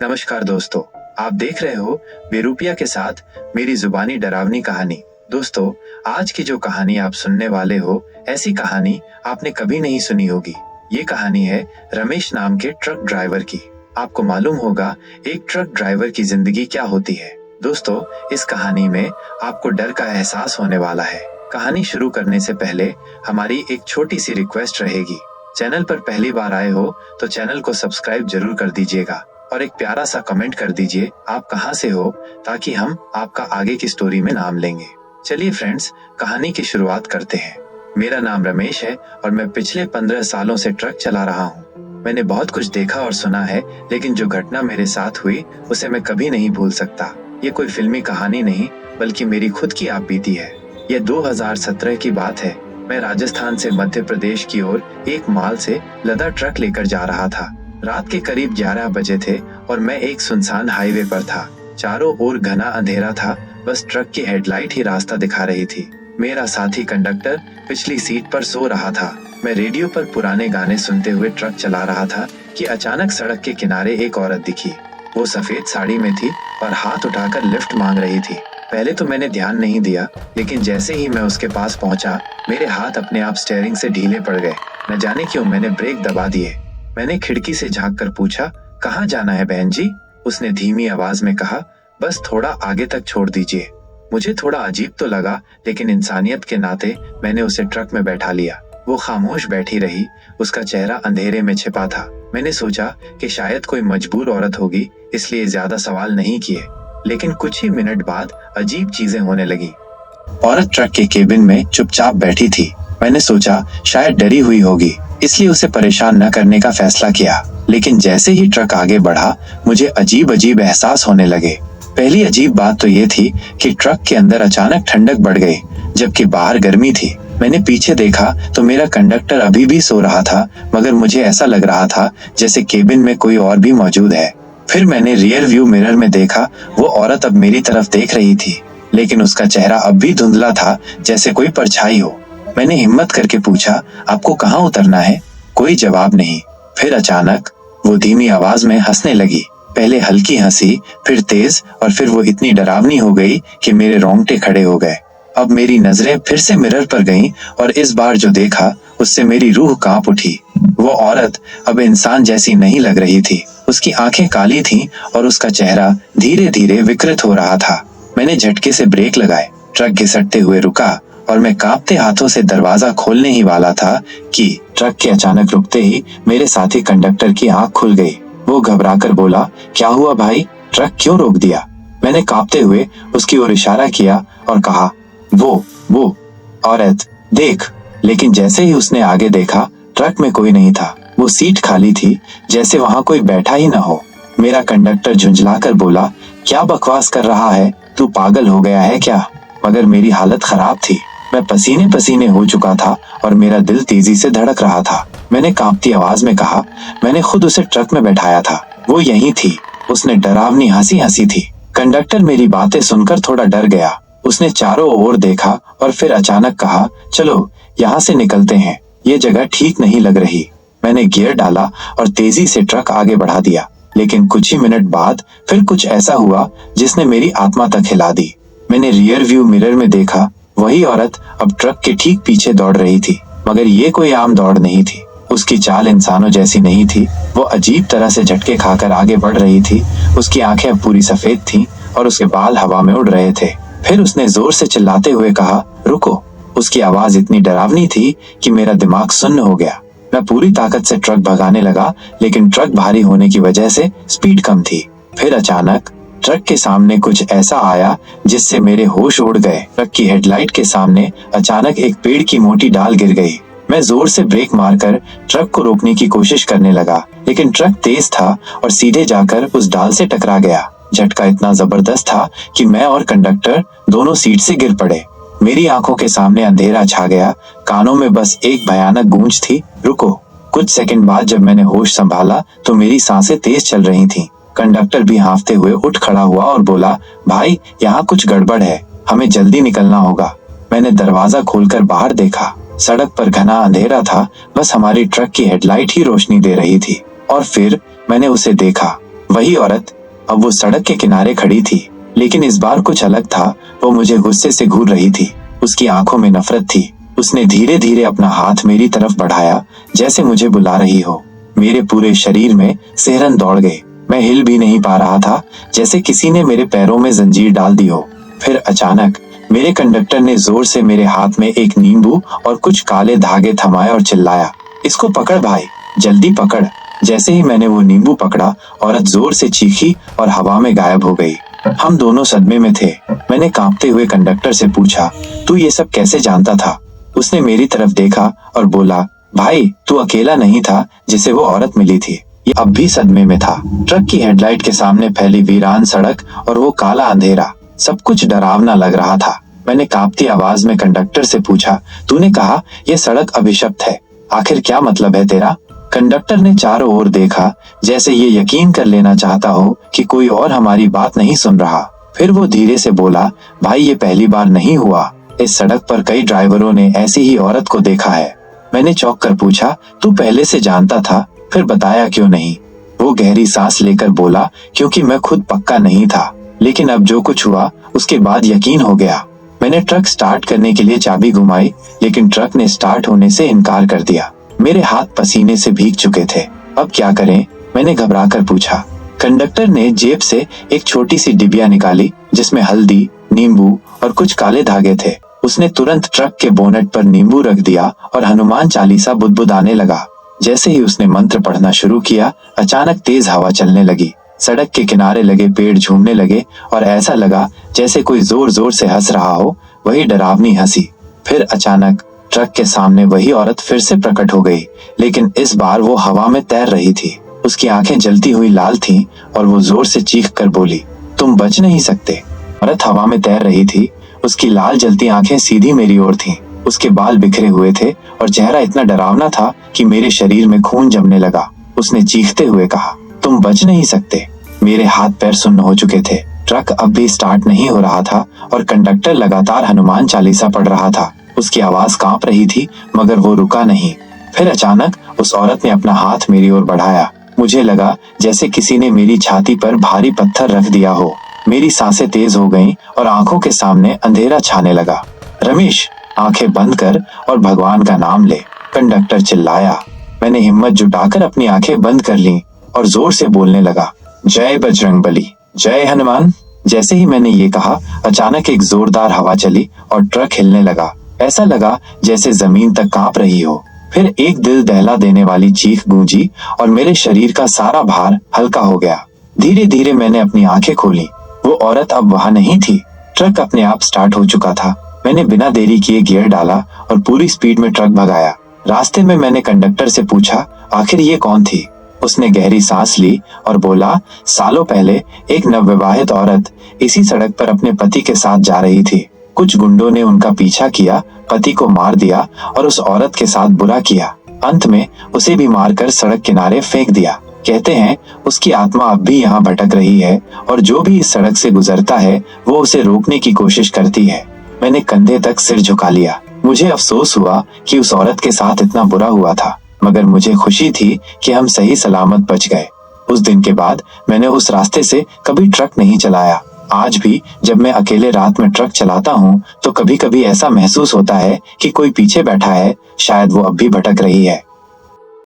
नमस्कार दोस्तों, आप देख रहे हो बेरूपिया के साथ मेरी जुबानी डरावनी कहानी। दोस्तों, आज की जो कहानी आप सुनने वाले हो, ऐसी कहानी आपने कभी नहीं सुनी होगी। ये कहानी है रमेश नाम के ट्रक ड्राइवर की। आपको मालूम होगा एक ट्रक ड्राइवर की जिंदगी क्या होती है। दोस्तों, इस कहानी में आपको डर का एहसास होने वाला है। कहानी शुरू करने से पहले हमारी एक छोटी सी रिक्वेस्ट रहेगी। चैनल पर पहली बार आए हो तो चैनल को सब्सक्राइब जरूर कर दीजिएगा और एक प्यारा सा कमेंट कर दीजिए आप कहां से हो, ताकि हम आपका आगे की स्टोरी में नाम लेंगे। चलिए फ्रेंड्स, कहानी की शुरुआत करते हैं। मेरा नाम रमेश है और मैं पिछले 15 सालों से ट्रक चला रहा हूँ। मैंने बहुत कुछ देखा और सुना है, लेकिन जो घटना मेरे साथ हुई उसे मैं कभी नहीं भूल सकता। ये कोई फिल्मी कहानी नहीं, बल्कि मेरी खुद की आपबीती है। यह 2017 की बात है। मैं राजस्थान से मध्य प्रदेश की ओर एक माल से लदा ट्रक लेकर जा रहा था। रात के करीब 11 बजे थे और मैं एक सुनसान हाईवे पर था। चारों ओर घना अंधेरा था, बस ट्रक की हेडलाइट ही रास्ता दिखा रही थी। मेरा साथी कंडक्टर पिछली सीट पर सो रहा था। मैं रेडियो पर पुराने गाने सुनते हुए ट्रक चला रहा था कि अचानक सड़क के किनारे एक औरत दिखी। वो सफेद साड़ी में थी और हाथ उठाकर लिफ्ट मांग रही थी। पहले तो मैंने ध्यान नहीं दिया, लेकिन जैसे ही मैं उसके पास पहुंचा, मेरे हाथ अपने आप स्टीयरिंग से ढीले पड़ गए। न जाने क्यों मैंने ब्रेक दबा दिए। मैंने खिड़की से झांक कर पूछा, कहाँ जाना है बहन जी? उसने धीमी आवाज में कहा, बस थोड़ा आगे तक छोड़ दीजिए। मुझे थोड़ा अजीब तो लगा, लेकिन इंसानियत के नाते मैंने उसे ट्रक में बैठा लिया। वो खामोश बैठी रही, उसका चेहरा अंधेरे में छिपा था। मैंने सोचा कि शायद कोई मजबूर औरत होगी, इसलिए ज्यादा सवाल नहीं किए। लेकिन कुछ ही मिनट बाद अजीब चीजें होने लगी। औरत ट्रक के केबिन में चुपचाप बैठी थी। मैंने सोचा शायद डरी हुई होगी, इसलिए उसे परेशान न करने का फैसला किया। लेकिन जैसे ही ट्रक आगे बढ़ा, मुझे अजीब अजीब एहसास होने लगे। पहली अजीब बात तो ये थी कि ट्रक के अंदर अचानक ठंडक बढ़ गई, जबकि बाहर गर्मी थी। मैंने पीछे देखा तो मेरा कंडक्टर अभी भी सो रहा था, मगर मुझे ऐसा लग रहा था जैसे केबिन में कोई और भी मौजूद है। फिर मैंने रियर व्यू मिरर में देखा, वो औरत अब मेरी तरफ देख रही थी, लेकिन उसका चेहरा अब भी धुंधला था, जैसे कोई परछाई हो। मैंने हिम्मत करके पूछा, आपको कहाँ उतरना है? कोई जवाब नहीं। फिर अचानक वो धीमी आवाज में हंसने लगी। पहले हल्की हंसी, फिर तेज, और फिर वो इतनी डरावनी हो गई कि मेरे रोंगटे खड़े हो गए। अब मेरी नजरें फिर से मिरर पर गईं और इस बार जो देखा उससे मेरी रूह कांप उठी। वो औरत अब इंसान जैसी नहीं लग रही थी। उसकी आंखें काली थीं और उसका चेहरा धीरे धीरे विकृत हो रहा था। मैंने झटके से ब्रेक लगाए। ट्रक घिसटते हुए रुका और मैं कांपते हाथों से दरवाजा खोलने ही वाला था कि ट्रक के अचानक रुकते ही मेरे साथी कंडक्टर की आंख खुल गई। वो घबराकर बोला, क्या हुआ भाई? ट्रक क्यों रोक दिया? मैंने कांपते हुए उसकी ओर इशारा किया और कहा, वो औरत देख। लेकिन जैसे ही उसने आगे देखा, ट्रक में कोई नहीं था। वो सीट खाली थी, जैसे वहां कोई बैठा ही न हो। मेरा कंडक्टर झुंझलाकर बोला, क्या बकवास कर रहा है? तू पागल हो गया है क्या? मगर मेरी हालत खराब थी। मैं पसीने पसीने हो चुका था और मेरा दिल तेजी से धड़क रहा था। मैंने कांपती आवाज में कहा, मैंने खुद उसे ट्रक में बैठाया था। वो यहीं थी। उसने डरावनी हंसी हंसी थी। कंडक्टर मेरी बातें सुनकर थोड़ा डर गया। उसने चारों ओर देखा और फिर अचानक कहा, चलो यहाँ से निकलते हैं, ये जगह ठीक नहीं लग रही। मैंने गियर डाला और तेजी से ट्रक आगे बढ़ा दिया। लेकिन कुछ ही मिनट बाद फिर कुछ ऐसा हुआ जिसने मेरी आत्मा तक हिला दी। मैंने रियर व्यू मिरर में देखा, वही औरत अब ट्रक के ठीक पीछे दौड़ रही थी, मगर ये कोई आम दौड़ नहीं थी। उसकी चाल इंसानों जैसी नहीं थी। वो अजीब तरह से झटके खाकर आगे बढ़ रही थी। उसकी आंखें अब पूरी सफेद थीं और उसके बाल हवा में उड़ रहे थे। फिर उसने जोर से चिल्लाते हुए कहा, रुको। उसकी आवाज इतनी डरावनी थी कि मेरा दिमाग सुन्न हो गया। मैं पूरी ताकत से ट्रक भगाने लगा, लेकिन ट्रक भारी होने की वजह से स्पीड कम थी। फिर अचानक ट्रक के सामने कुछ ऐसा आया जिससे मेरे होश उड़ गए। ट्रक की हेडलाइट के सामने अचानक एक पेड़ की मोटी डाल गिर गई। मैं जोर से ब्रेक मारकर ट्रक को रोकने की कोशिश करने लगा, लेकिन ट्रक तेज था और सीधे जाकर उस डाल से टकरा गया। झटका इतना जबरदस्त था कि मैं और कंडक्टर दोनों सीट से गिर पड़े। मेरी आंखों के सामने अंधेरा छा गया। कानों में बस एक भयानक गूंज थी, रुको। कुछ सेकंड बाद जब मैंने होश संभाला तो मेरी सांसें तेज चल रही थीं। कंडक्टर भी हांफते हुए उठ खड़ा हुआ और बोला, भाई यहाँ कुछ गड़बड़ है, हमें जल्दी निकलना होगा। मैंने दरवाजा खोलकर बाहर देखा। सड़क पर घना अंधेरा था, बस हमारी ट्रक की हेडलाइट ही रोशनी दे रही थी। और फिर मैंने उसे देखा। वही औरत अब वो सड़क के किनारे खड़ी थी, लेकिन इस बार कुछ अलग था। वो मुझे गुस्से से घूर रही थी। उसकी आंखों में नफरत थी। उसने धीरे धीरे अपना हाथ मेरी तरफ बढ़ाया, जैसे मुझे बुला रही हो। मेरे पूरे शरीर में सिहरन दौड़ गए। मैं हिल भी नहीं पा रहा था, जैसे किसी ने मेरे पैरों में जंजीर डाल दी हो। फिर अचानक मेरे कंडक्टर ने जोर से मेरे हाथ में एक नींबू और कुछ काले धागे थमाए और चिल्लाया, इसको पकड़ भाई, जल्दी पकड़। जैसे ही मैंने वो नींबू पकड़ा, औरत जोर से चीखी और हवा में गायब हो गई। हम दोनों सदमे में थे। मैंने कांपते हुए कंडक्टर से पूछा, तू ये सब कैसे जानता था? उसने मेरी तरफ देखा और बोला, भाई तू अकेला नहीं था जिसे वो औरत मिली थी। ये अब भी सदमे में था। ट्रक की हेडलाइट के सामने फैली वीरान सड़क और वो काला अंधेरा, सब कुछ डरावना लग रहा था। मैंने कांपती आवाज में कंडक्टर से पूछा, तूने कहा ये सड़क अभिशप्त है, आखिर क्या मतलब है तेरा? कंडक्टर ने चारों ओर देखा, जैसे ये यकीन कर लेना चाहता हो कि कोई और हमारी बात नहीं सुन रहा। फिर वो धीरे से बोला, भाई ये पहली बार नहीं हुआ, इस सड़क पर कई ड्राइवरों ने ऐसी ही औरत को देखा है। मैंने चौंक कर पूछा, तू पहले से जानता था, फिर बताया क्यों नहीं? वो गहरी सांस लेकर बोला, क्योंकि मैं खुद पक्का नहीं था, लेकिन अब जो कुछ हुआ उसके बाद यकीन हो गया। मैंने ट्रक स्टार्ट करने के लिए चाबी घुमाई, लेकिन ट्रक ने स्टार्ट होने से इनकार कर दिया। मेरे हाथ पसीने से भीग चुके थे। अब क्या करें? मैंने घबराकर पूछा। कंडक्टर ने जेब से एक छोटी सी डिबिया निकाली, जिसमें हल्दी, नींबू और कुछ काले धागे थे। उसने तुरंत ट्रक के बोनट पर नींबू रख दिया और हनुमान चालीसा बुदबुदाने लगा। जैसे ही उसने मंत्र पढ़ना शुरू किया, अचानक तेज हवा चलने लगी। सड़क के किनारे लगे पेड़ झूमने लगे और ऐसा लगा जैसे कोई जोर जोर से हंस रहा हो, वही डरावनी हंसी। फिर अचानक ट्रक के सामने वही औरत फिर से प्रकट हो गई, लेकिन इस बार वो हवा में तैर रही थी। उसकी आंखें जलती हुई लाल थीं और वो जोर से चीख कर बोली, तुम बच नहीं सकते। औरत हवा में तैर रही थी। उसकी लाल जलती आंखें सीधी मेरी ओर थीं। उसके बाल बिखरे हुए थे और चेहरा इतना डरावना था कि मेरे शरीर में खून जमने लगा। उसने चीखते हुए कहा, तुम बच नहीं सकते। मेरे हाथ पैर सुन्न हो चुके थे। ट्रक अब भी स्टार्ट नहीं हो रहा था और कंडक्टर लगातार हनुमान चालीसा पढ़ रहा था। उसकी आवाज कांप रही थी, मगर वो रुका नहीं। फिर अचानक उस औरत ने अपना हाथ मेरी ओर बढ़ाया। मुझे लगा जैसे किसी ने मेरी छाती पर भारी पत्थर रख दिया हो। मेरी सांसें तेज हो गईं और आंखों के सामने अंधेरा छाने लगा। रमेश, आंखें बंद कर और भगवान का नाम ले, कंडक्टर चिल्लाया। मैंने हिम्मत जुटाकर अपनी आंखें बंद कर लीं और जोर से बोलने लगा, जय बजरंगबली, जय हनुमान। जैसे ही मैंने ये कहा, अचानक एक जोरदार हवा चली और ट्रक हिलने लगा। ऐसा लगा जैसे जमीन तक कांप रही हो। फिर एक दिल दहला देने वाली चीख गूंजी और मेरे शरीर का सारा भार हल्का हो गया। धीरे धीरे मैंने अपनी आंखें खोली। वो औरत अब वहां नहीं थी। ट्रक अपने आप स्टार्ट हो चुका था। मैंने बिना देरी किए गियर डाला और पूरी स्पीड में ट्रक भगाया। रास्ते में मैंने कंडक्टर से पूछा, आखिर ये कौन थी? उसने गहरी सांस ली और बोला, सालों पहले एक नवविवाहित औरत इसी सड़क पर अपने पति के साथ जा रही थी। कुछ गुंडों ने उनका पीछा किया, पति को मार दिया और उस औरत के साथ बुरा किया। अंत में उसे भी मारकर सड़क किनारे फेंक दिया। कहते हैं उसकी आत्मा अब भी यहाँ भटक रही है और जो भी इस सड़क से गुजरता है वो उसे रोकने की कोशिश करती है। मैंने कंधे तक सिर झुका लिया। मुझे अफसोस हुआ कि उस औरत के साथ इतना बुरा हुआ था, मगर मुझे खुशी थी कि हम सही सलामत बच गए। उस दिन के बाद मैंने उस रास्ते से कभी ट्रक नहीं चलाया। आज भी जब मैं अकेले रात में ट्रक चलाता हूँ तो कभी कभी ऐसा महसूस होता है कि कोई पीछे बैठा है, शायद वो अब भी भटक रही है।